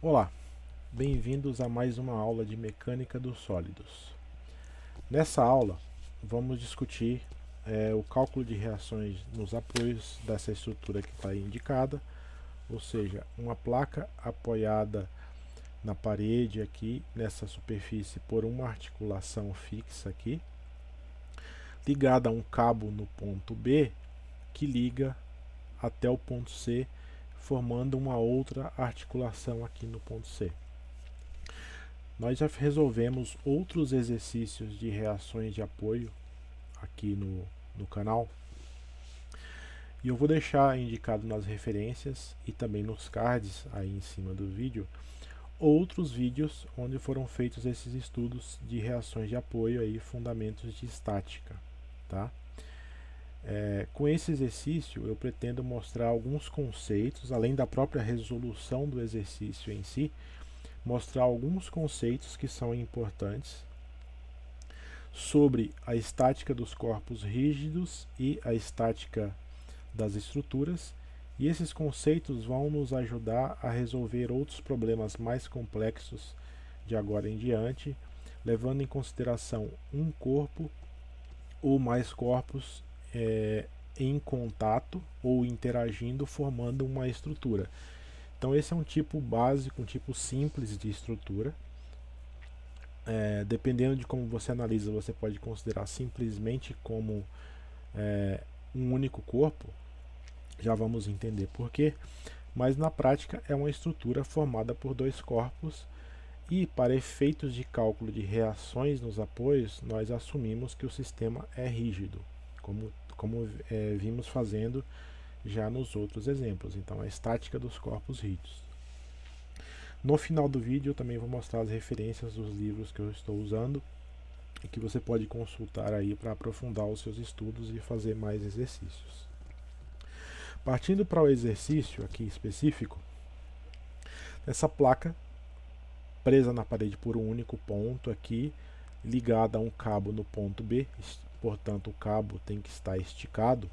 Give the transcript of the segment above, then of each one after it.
Olá, bem-vindos a mais uma aula de mecânica dos sólidos. Nessa aula, vamos discutir o cálculo de reações nos apoios dessa estrutura que está indicada, ou seja, uma placa apoiada na parede aqui, nessa superfície, por uma articulação fixa aqui, ligada a um cabo no ponto B, que liga até o ponto C, formando uma outra articulação aqui no ponto C. Nós já resolvemos outros exercícios de reações de apoio aqui no canal. E eu vou deixar indicado nas referências e também nos cards aí em cima do vídeo outros vídeos onde foram feitos esses estudos de reações de apoio aí, fundamentos de estática, tá? Com esse exercício eu pretendo mostrar alguns conceitos, além da própria resolução do exercício em si, mostrar alguns conceitos que são importantes sobre a estática dos corpos rígidos e a estática das estruturas, e esses conceitos vão nos ajudar a resolver outros problemas mais complexos de agora em diante, levando em consideração um corpo ou mais corpos em contato ou interagindo, formando uma estrutura. Então esse é um tipo básico, um tipo simples de estrutura. Dependendo de como você analisa, você pode considerar simplesmente como um único corpo, já vamos entender por quê, mas na prática é uma estrutura formada por dois corpos e, para efeitos de cálculo de reações nos apoios, nós assumimos que o sistema é rígido, como vimos fazendo já nos outros exemplos. Então, a estática dos corpos rígidos. No final do vídeo eu também vou mostrar as referências dos livros que eu estou usando e que você pode consultar aí para aprofundar os seus estudos e fazer mais exercícios. Partindo para o exercício aqui específico, essa placa presa na parede por um único ponto aqui, ligada a um cabo no ponto B, portanto o cabo tem que estar esticado,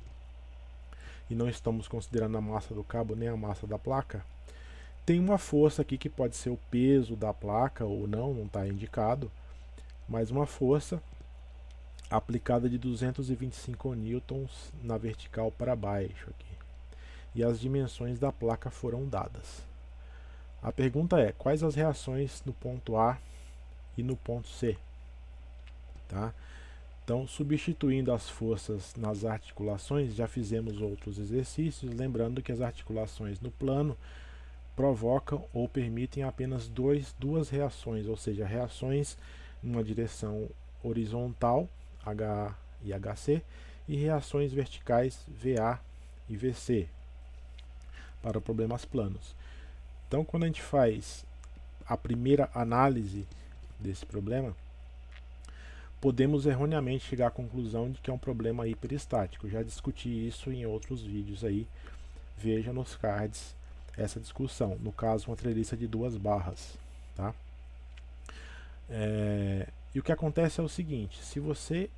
e não estamos considerando a massa do cabo nem a massa da placa. Tem uma força aqui que pode ser o peso da placa ou não está indicado, mas uma força aplicada de 225 newtons na vertical para baixo aqui. E as dimensões da placa foram dadas. A pergunta é, quais as reações no ponto A e no ponto C? Tá? Então, substituindo as forças nas articulações, já fizemos outros exercícios, lembrando que as articulações no plano provocam ou permitem apenas duas reações, ou seja, reações numa direção horizontal, HA e HC, e reações verticais, VA e VC, para problemas planos. Então, quando a gente faz a primeira análise desse problema, podemos erroneamente chegar à conclusão de que é um problema hiperestático. Já discuti isso em outros vídeos aí, veja nos cards essa discussão, no caso uma treliça de 2 barras, tá? E o que acontece é o seguinte, se você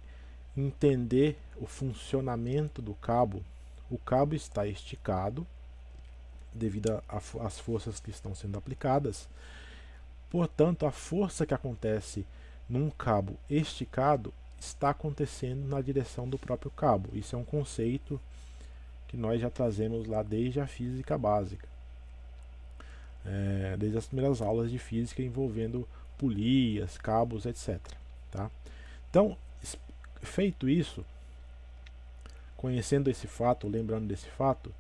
entender o funcionamento do cabo, o cabo está esticado devido às forças que estão sendo aplicadas, portanto a força que acontece num cabo esticado está acontecendo na direção do próprio cabo. Isso é um conceito que nós já trazemos lá desde a física básica, desde as primeiras aulas de física envolvendo polias, cabos, etc. Tá? Então, feito isso, conhecendo esse fato, lembrando desse fato,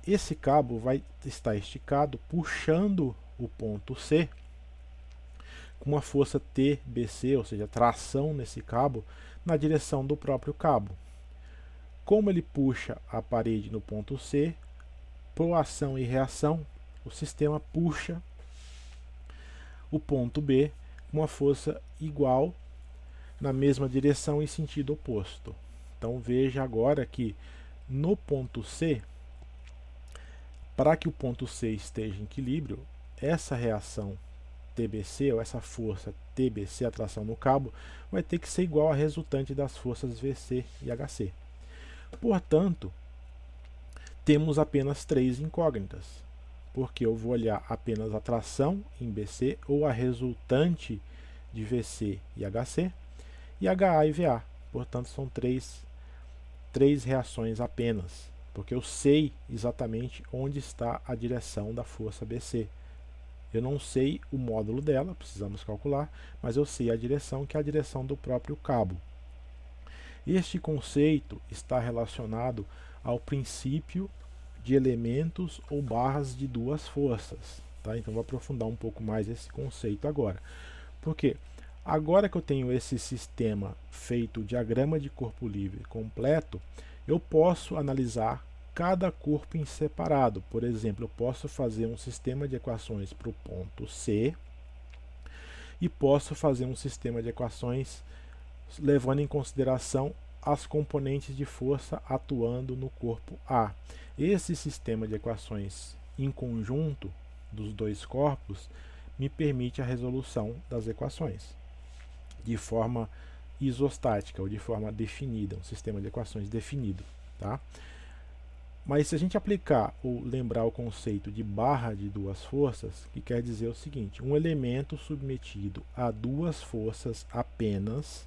esse cabo vai estar esticado, puxando o ponto C com uma força TBC, ou seja, tração nesse cabo, na direção do próprio cabo. Como ele puxa a parede no ponto C, por ação e reação, o sistema puxa o ponto B com uma força igual na mesma direção e sentido oposto. Então veja agora que no ponto C, para que o ponto C esteja em equilíbrio, essa reação TBC, ou essa força TBC, a tração no cabo, vai ter que ser igual à resultante das forças VC e HC. Portanto, temos apenas 3 incógnitas. porque eu vou olhar apenas a tração em BC ou a resultante de VC e HC, e HA e VA. Portanto, são três reações apenas, porque eu sei exatamente onde está a direção da força BC. Eu não sei o módulo dela, precisamos calcular, mas eu sei a direção, que é a direção do próprio cabo. Este conceito está relacionado ao princípio de elementos ou barras de duas forças. Tá? Então, vou aprofundar um pouco mais esse conceito agora. Porque agora que eu tenho esse sistema feito diagrama de corpo livre completo, eu posso analisar cada corpo em separado. Por exemplo, eu posso fazer um sistema de equações para o ponto C e posso fazer um sistema de equações levando em consideração as componentes de força atuando no corpo A. Esse sistema de equações em conjunto dos dois corpos me permite a resolução das equações de forma isostática ou de forma definida, um sistema de equações definido, tá? Mas se a gente aplicar ou lembrar o conceito de barra de duas forças, que quer dizer o seguinte: um elemento submetido a duas forças apenas.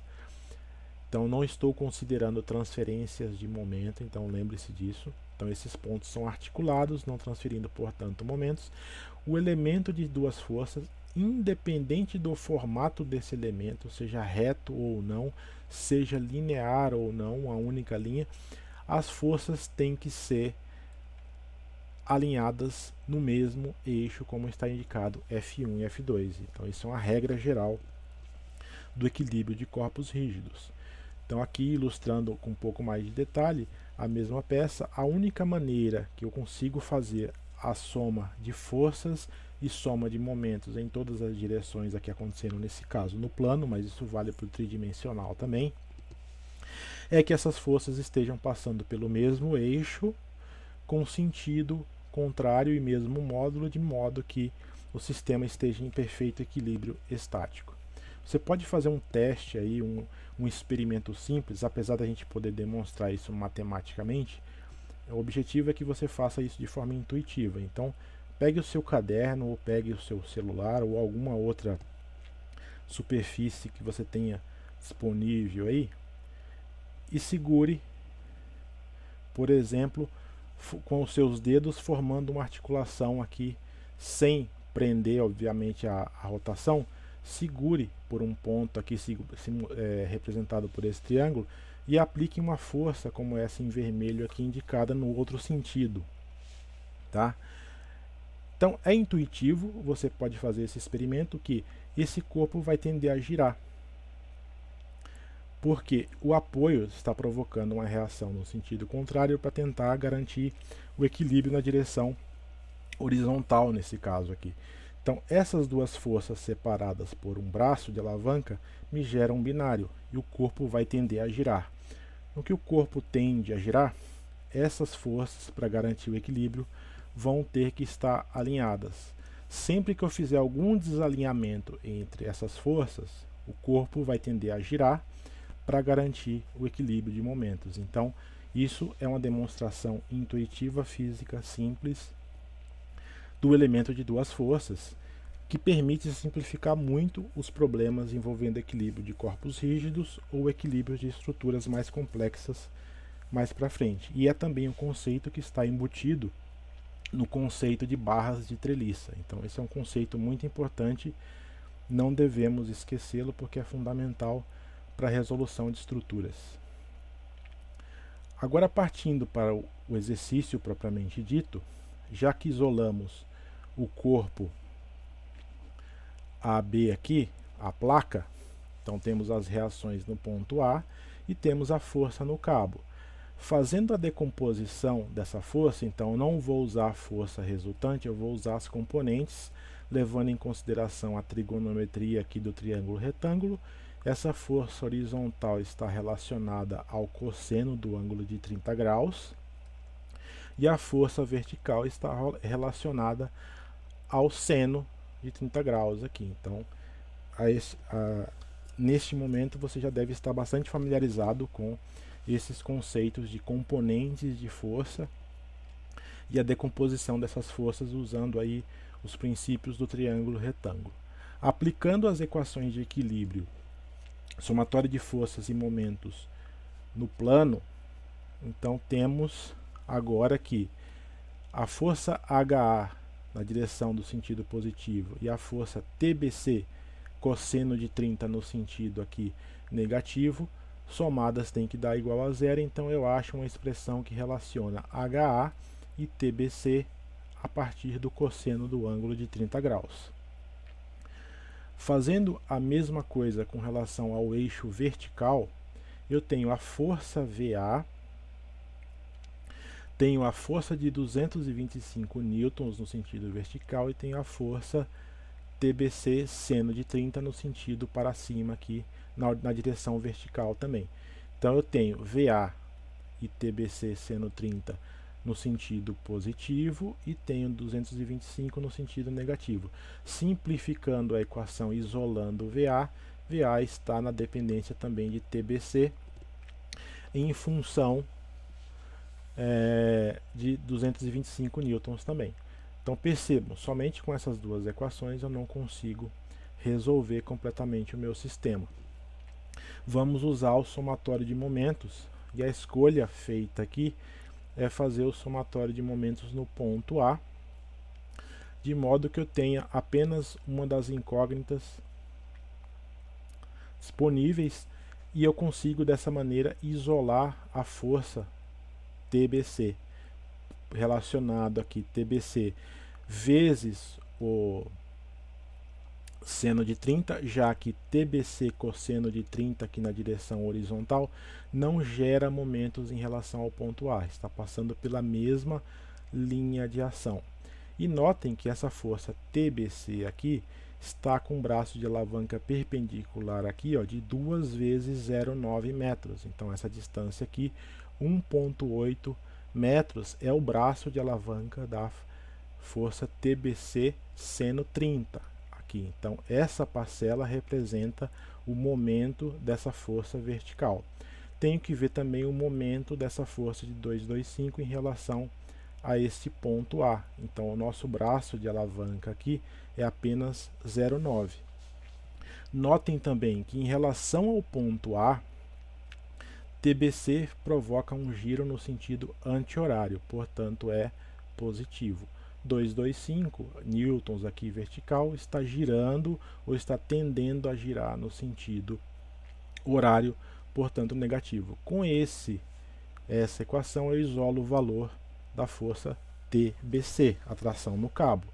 Então, não estou considerando transferências de momento, então lembre-se disso. Então, esses pontos são articulados, não transferindo, portanto, momentos. O elemento de duas forças, independente do formato desse elemento, seja reto ou não, seja linear ou não, uma única linha, as forças têm que ser alinhadas no mesmo eixo, como está indicado F1 e F2. Então, isso é uma regra geral do equilíbrio de corpos rígidos. Então, aqui ilustrando com um pouco mais de detalhe a mesma peça, a única maneira que eu consigo fazer a soma de forças e soma de momentos em todas as direções aqui acontecendo nesse caso no plano, mas isso vale para o tridimensional também, é que essas forças estejam passando pelo mesmo eixo com sentido contrário e mesmo módulo, de modo que o sistema esteja em perfeito equilíbrio estático. Você pode fazer um teste aí, um experimento simples, apesar da gente poder demonstrar isso matematicamente. O objetivo é que você faça isso de forma intuitiva. Então, pegue o seu caderno, ou pegue o seu celular, ou alguma outra superfície que você tenha disponível aí, e segure, por exemplo, com os seus dedos formando uma articulação aqui, sem prender, obviamente, a rotação. Segure por um ponto aqui representado por esse triângulo e aplique uma força como essa em vermelho aqui indicada no outro sentido, tá? Então é intuitivo, você pode fazer esse experimento que esse corpo vai tender a girar, porque o apoio está provocando uma reação no sentido contrário para tentar garantir o equilíbrio na direção horizontal nesse caso aqui. Então, essas duas forças separadas por um braço de alavanca me geram um binário e o corpo vai tender a girar. No que o corpo tende a girar, essas forças, para garantir o equilíbrio, vão ter que estar alinhadas. Sempre que eu fizer algum desalinhamento entre essas forças, o corpo vai tender a girar para garantir o equilíbrio de momentos. Então, isso é uma demonstração intuitiva física simples do elemento de duas forças, que permite simplificar muito os problemas envolvendo equilíbrio de corpos rígidos ou equilíbrio de estruturas mais complexas mais para frente. E é também um conceito que está embutido no conceito de barras de treliça. Então, esse é um conceito muito importante, não devemos esquecê-lo porque é fundamental para a resolução de estruturas. Agora, partindo para o exercício propriamente dito, já que isolamos o corpo AB aqui, a placa, então temos as reações no ponto A e temos a força no cabo. Fazendo a decomposição dessa força, então eu não vou usar a força resultante, eu vou usar as componentes, levando em consideração a trigonometria aqui do triângulo retângulo. Essa força horizontal está relacionada ao cosseno do ângulo de 30 graus e a força vertical está relacionada ao seno de 30 graus aqui. Então, neste momento você já deve estar bastante familiarizado com esses conceitos de componentes de força e a decomposição dessas forças usando aí os princípios do triângulo retângulo. Aplicando as equações de equilíbrio, somatório de forças e momentos no plano, então temos agora que a força HA na direção do sentido positivo e a força TBC cosseno de 30 no sentido aqui negativo, somadas tem que dar igual a zero, então eu acho uma expressão que relaciona HA e TBC a partir do cosseno do ângulo de 30 graus. Fazendo a mesma coisa com relação ao eixo vertical, eu tenho a força VA, tenho a força de 225 newtons no sentido vertical e tenho a força TBC seno de 30 no sentido para cima aqui na direção vertical também. Então eu tenho VA e TBC seno 30 no sentido positivo e tenho 225 no sentido negativo. Simplificando a equação, isolando o VA, VA está na dependência também de TBC em função de 225 newtons também. Então percebam, somente com essas duas equações eu não consigo resolver completamente o meu sistema. Vamos usar o somatório de momentos, e a escolha feita aqui é fazer o somatório de momentos no ponto A, de modo que eu tenha apenas uma das incógnitas disponíveis, e eu consigo dessa maneira isolar a força TBC, relacionado aqui TBC vezes o seno de 30, já que TBC cosseno de 30 aqui na direção horizontal não gera momentos em relação ao ponto A, está passando pela mesma linha de ação. E notem que essa força TBC aqui está com um braço de alavanca perpendicular aqui, ó, de 2 vezes 0,9 metros. Então essa distância aqui, 1,8 metros, é o braço de alavanca da força TBC seno 30 aqui. Então essa parcela representa o momento dessa força vertical. Tenho que ver também o momento dessa força de 225 em relação a esse ponto A. Então o nosso braço de alavanca aqui é apenas 0,9. Notem também que em relação ao ponto A, TBC provoca um giro no sentido anti-horário, portanto é positivo. 225 newtons aqui vertical está girando ou está tendendo a girar no sentido horário, portanto negativo. Com essa equação eu isolo o valor da força TBC, atração no cabo.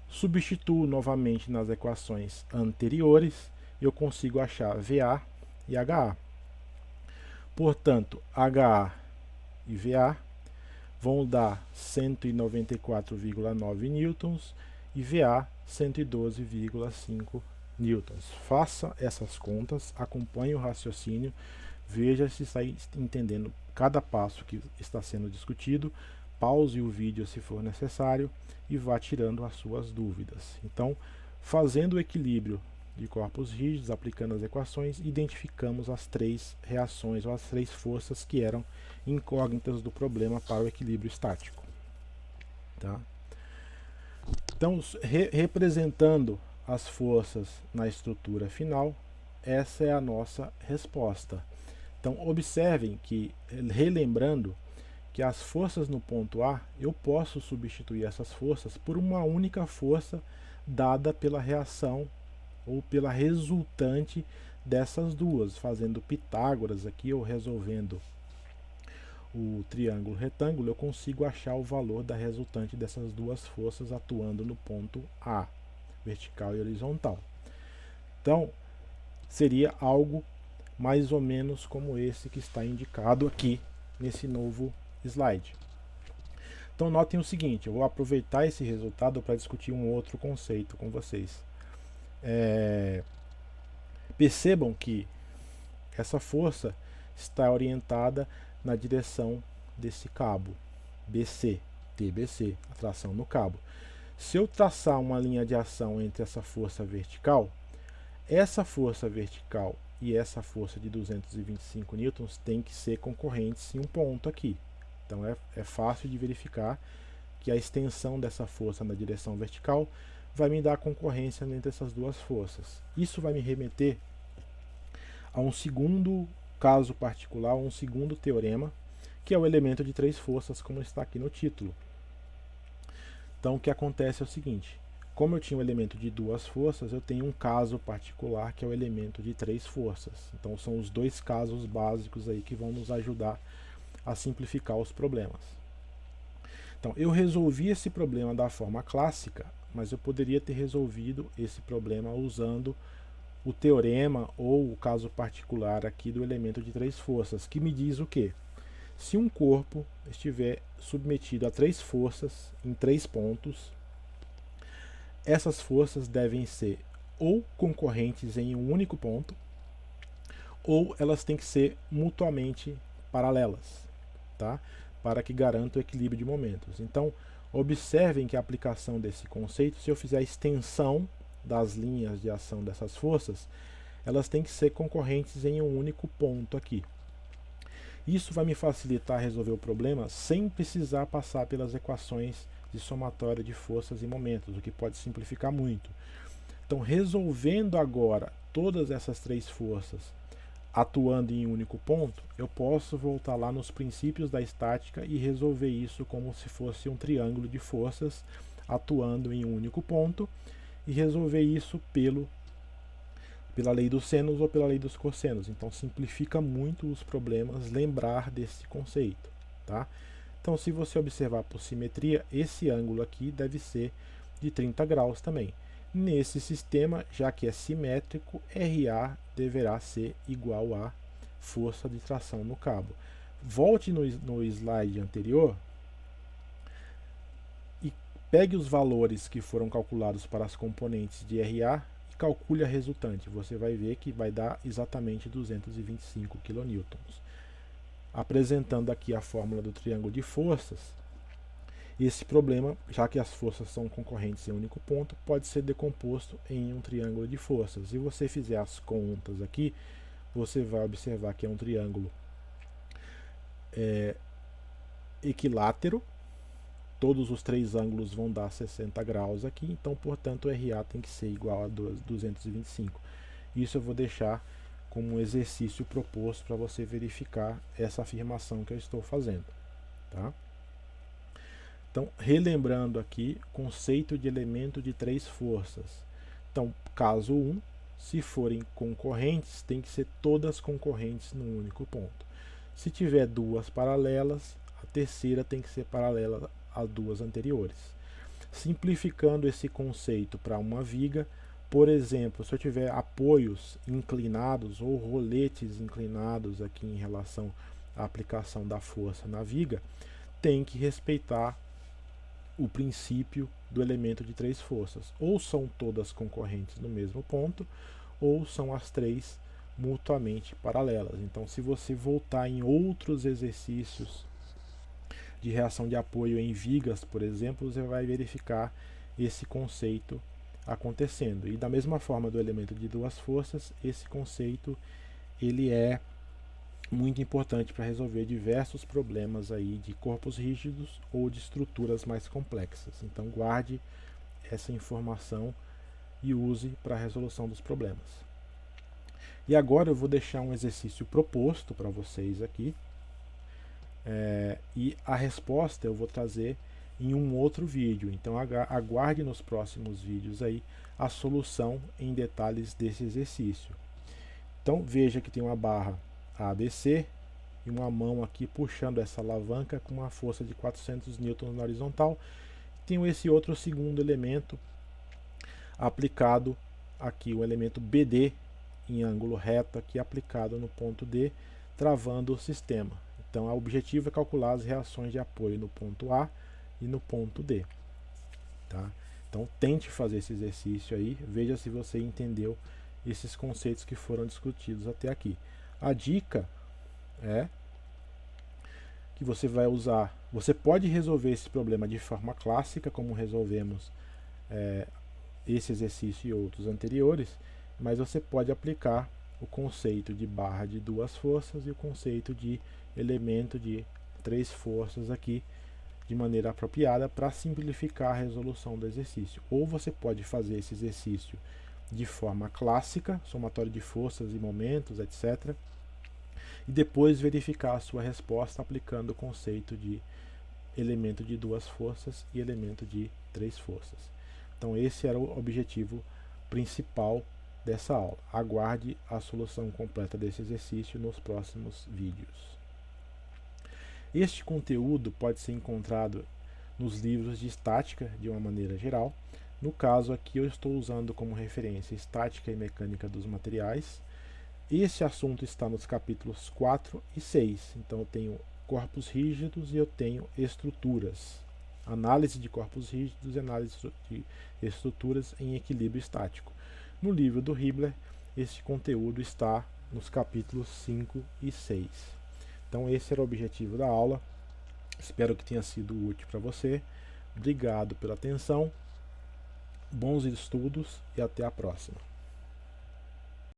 Substituo novamente nas equações anteriores, eu consigo achar VA e HA. Portanto, HA e VA vão dar 194,9 newtons e VA 112,5 newtons. Faça essas contas, acompanhe o raciocínio, veja se está entendendo cada passo que está sendo discutido, pause o vídeo se for necessário e vá tirando as suas dúvidas. Então, fazendo o equilíbrio de corpos rígidos, aplicando as equações, identificamos as 3 reações ou as 3 forças que eram incógnitas do problema para o equilíbrio estático. Tá? Então, representando as forças na estrutura final, essa é a nossa resposta. Então, observem que, relembrando, que as forças no ponto A, eu posso substituir essas forças por uma única força dada pela reação ou pela resultante dessas duas, fazendo Pitágoras aqui ou resolvendo o triângulo retângulo, eu consigo achar o valor da resultante dessas duas forças atuando no ponto A, vertical e horizontal. Então, seria algo mais ou menos como esse que está indicado aqui nesse novo slide. Então notem o seguinte, eu vou aproveitar esse resultado para discutir um outro conceito com vocês. Percebam que essa força está orientada na direção desse cabo BC, TBC, atração no cabo. Se eu traçar uma linha de ação entre essa força vertical e essa força de 225 newtons tem que ser concorrentes em um ponto aqui. Então é fácil de verificar que a extensão dessa força na direção vertical vai me dar a concorrência entre essas duas forças. Isso vai me remeter a um segundo caso particular, um segundo teorema, que é o elemento de três forças, como está aqui no título. Então, o que acontece é o seguinte: como eu tinha um elemento de duas forças, eu tenho um caso particular que é o elemento de três forças. Então, são os dois casos básicos aí que vão nos ajudar a simplificar os problemas. Então, eu resolvi esse problema da forma clássica, mas eu poderia ter resolvido esse problema usando o teorema ou o caso particular aqui do elemento de três forças, que me diz o quê? Se um corpo estiver submetido a três forças em três pontos, essas forças devem ser ou concorrentes em um único ponto, ou elas têm que ser mutuamente paralelas, tá? Para que garanta o equilíbrio de momentos. Então, observem que a aplicação desse conceito, se eu fizer a extensão das linhas de ação dessas forças, elas têm que ser concorrentes em um único ponto aqui. Isso vai me facilitar resolver o problema sem precisar passar pelas equações de somatória de forças e momentos, o que pode simplificar muito. Então, resolvendo agora todas essas três forças atuando em um único ponto, eu posso voltar lá nos princípios da estática e resolver isso como se fosse um triângulo de forças atuando em um único ponto, e resolver isso pela lei dos senos ou pela lei dos cossenos. Então simplifica muito os problemas lembrar desse conceito, tá? Então, se você observar por simetria, esse ângulo aqui deve ser de 30 graus também. Nesse sistema, já que é simétrico, RA deverá ser igual a força de tração no cabo. Volte no slide anterior e pegue os valores que foram calculados para as componentes de RA e calcule a resultante. Você vai ver que vai dar exatamente 225 kN. Apresentando aqui a fórmula do triângulo de forças, esse problema, já que as forças são concorrentes em um único ponto, pode ser decomposto em um triângulo de forças. Se você fizer as contas aqui, você vai observar que é um triângulo equilátero. Todos os três ângulos vão dar 60 graus aqui, então, portanto, o RA tem que ser igual a 225. Isso eu vou deixar como um exercício proposto para você verificar essa afirmação que eu estou fazendo, tá? Então, relembrando aqui, conceito de elemento de três forças. Então, caso 1, se forem concorrentes, tem que ser todas concorrentes num único ponto. Se tiver duas paralelas, a terceira tem que ser paralela às duas anteriores. Simplificando esse conceito para uma viga, por exemplo, se eu tiver apoios inclinados ou roletes inclinados aqui em relação à aplicação da força na viga, tem que respeitar o princípio do elemento de três forças. Ou são todas concorrentes no mesmo ponto, ou são as três mutuamente paralelas. Então, se você voltar em outros exercícios de reação de apoio em vigas, por exemplo, você vai verificar esse conceito acontecendo. E da mesma forma do elemento de duas forças, esse conceito ele é muito importante para resolver diversos problemas aí de corpos rígidos ou de estruturas mais complexas. Então guarde essa informação e use para a resolução dos problemas. E agora eu vou deixar um exercício proposto para vocês aqui, e a resposta eu vou trazer em um outro vídeo. Então aguarde nos próximos vídeos aí a solução em detalhes desse exercício. Então veja que tem uma barra ABC e uma mão aqui puxando essa alavanca com uma força de 400 N na horizontal. Tenho esse outro segundo elemento aplicado aqui, o elemento BD em ângulo reto aqui aplicado no ponto D, travando o sistema. Então o objetivo é calcular as reações de apoio no ponto A e no ponto D, tá? Então tente fazer esse exercício aí, veja se você entendeu esses conceitos que foram discutidos até aqui. A dica é que você vai usar, você pode resolver esse problema de forma clássica, como resolvemos esse exercício e outros anteriores, mas você pode aplicar o conceito de barra de duas forças e o conceito de elemento de três forças aqui de maneira apropriada para simplificar a resolução do exercício. Ou você pode fazer esse exercício de forma clássica, somatório de forças e momentos, etc., e depois verificar a sua resposta aplicando o conceito de elemento de 2 forças e elemento de 3 forças. Então esse era o objetivo principal dessa aula. Aguarde a solução completa desse exercício nos próximos vídeos. Este conteúdo pode ser encontrado nos livros de estática de uma maneira geral. No caso aqui eu estou usando como referência Estática e Mecânica dos Materiais. Esse assunto está nos capítulos 4 e 6. Então eu tenho corpos rígidos e eu tenho estruturas. Análise de corpos rígidos e análise de estruturas em equilíbrio estático. No livro do Hibbeler, esse conteúdo está nos capítulos 5 e 6. Então esse era o objetivo da aula. Espero que tenha sido útil para você. Obrigado pela atenção. Bons estudos e até a próxima.